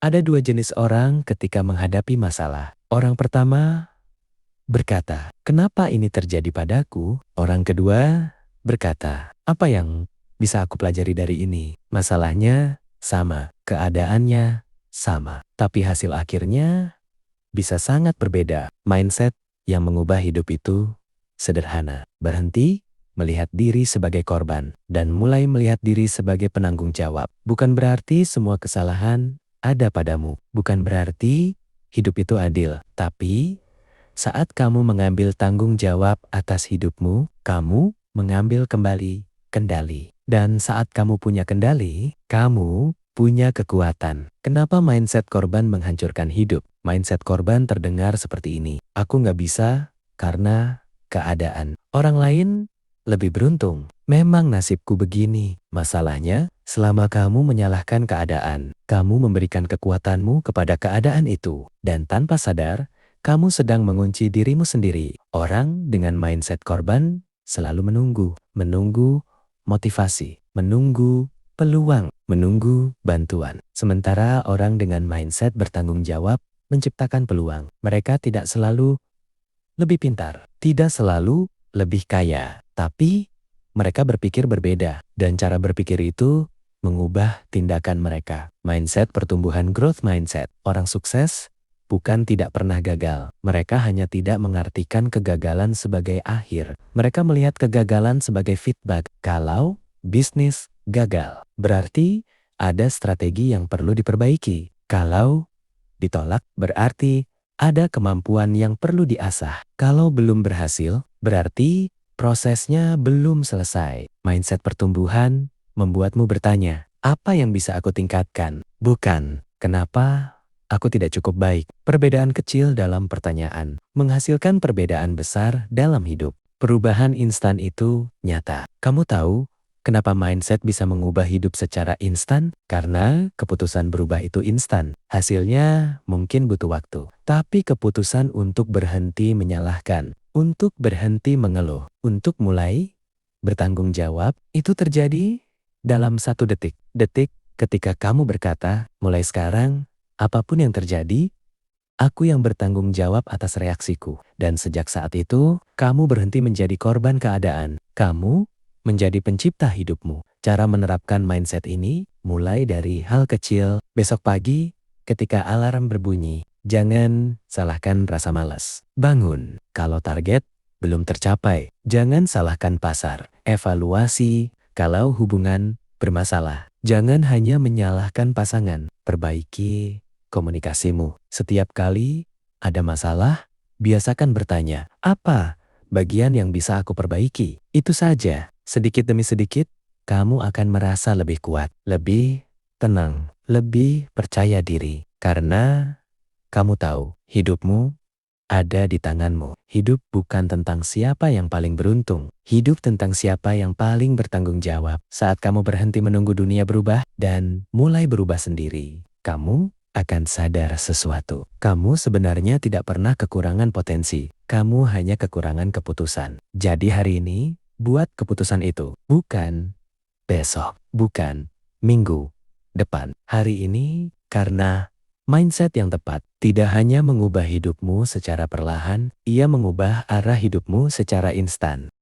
Ada dua jenis orang ketika menghadapi masalah. Orang pertama berkata, "Kenapa ini terjadi padaku?" Orang kedua berkata, "Apa yang bisa aku pelajari dari ini?" Masalahnya sama, keadaannya sama, tapi hasil akhirnya bisa sangat berbeda. Mindset yang mengubah hidup itu sederhana. Berhenti melihat diri sebagai korban dan mulai melihat diri sebagai penanggung jawab. Bukan berarti semua kesalahan ada padamu. Bukan berarti hidup itu adil. Tapi saat kamu mengambil tanggung jawab atas hidupmu, kamu mengambil kembali kendali. Dan saat kamu punya kendali, kamu punya kekuatan. Kenapa mindset korban menghancurkan hidup? Mindset korban terdengar seperti ini. Aku nggak bisa karena keadaan. Orang lain lebih beruntung. Memang nasibku begini. Masalahnya, selama kamu menyalahkan keadaan, kamu memberikan kekuatanmu kepada keadaan itu. Dan tanpa sadar, kamu sedang mengunci dirimu sendiri. Orang dengan mindset korban selalu menunggu motivasi, menunggu peluang, menunggu bantuan. Sementara orang dengan mindset bertanggung jawab menciptakan peluang. Mereka tidak selalu lebih pintar, tidak selalu lebih kaya, tapi mereka berpikir berbeda. Dan cara berpikir itu mengubah tindakan mereka. Mindset pertumbuhan, growth mindset. Orang sukses bukan tidak pernah gagal. Mereka hanya tidak mengartikan kegagalan sebagai akhir. Mereka melihat kegagalan sebagai feedback. Kalau bisnis gagal, berarti ada strategi yang perlu diperbaiki. Kalau ditolak, berarti ada kemampuan yang perlu diasah. Kalau belum berhasil, berarti prosesnya belum selesai. Mindset pertumbuhan membuatmu bertanya, apa yang bisa aku tingkatkan? Bukan, kenapa aku tidak cukup baik. Perbedaan kecil dalam pertanyaan menghasilkan perbedaan besar dalam hidup. Perubahan instan itu nyata. Kamu tahu kenapa mindset bisa mengubah hidup secara instan? Karena keputusan berubah itu instan. Hasilnya mungkin butuh waktu. Tapi keputusan untuk berhenti menyalahkan, untuk berhenti mengeluh, untuk mulai bertanggung jawab, itu terjadi dalam 1 detik. Detik ketika kamu berkata, mulai sekarang, apapun yang terjadi, aku yang bertanggung jawab atas reaksiku. Dan sejak saat itu, kamu berhenti menjadi korban keadaan. Kamu menjadi pencipta hidupmu. Cara menerapkan mindset ini mulai dari hal kecil. Besok pagi ketika alarm berbunyi, jangan salahkan rasa malas. Bangun. Kalau target belum tercapai, jangan salahkan pasar. Evaluasi kalau hubungan bermasalah. Jangan hanya menyalahkan pasangan. Perbaiki komunikasimu. Setiap kali ada masalah, biasakan bertanya, apa bagian yang bisa aku perbaiki? Itu saja. Sedikit demi sedikit, kamu akan merasa lebih kuat, lebih tenang, lebih percaya diri. Karena kamu tahu, hidupmu ada di tanganmu. Hidup bukan tentang siapa yang paling beruntung. Hidup tentang siapa yang paling bertanggung jawab. Saat kamu berhenti menunggu dunia berubah dan mulai berubah sendiri, kamu akan sadar sesuatu. Kamu sebenarnya tidak pernah kekurangan potensi. Kamu hanya kekurangan keputusan. Jadi hari ini, buat keputusan itu. Bukan besok, bukan minggu depan. Hari ini, karena mindset yang tepat tidak hanya mengubah hidupmu secara perlahan, ia mengubah arah hidupmu secara instan.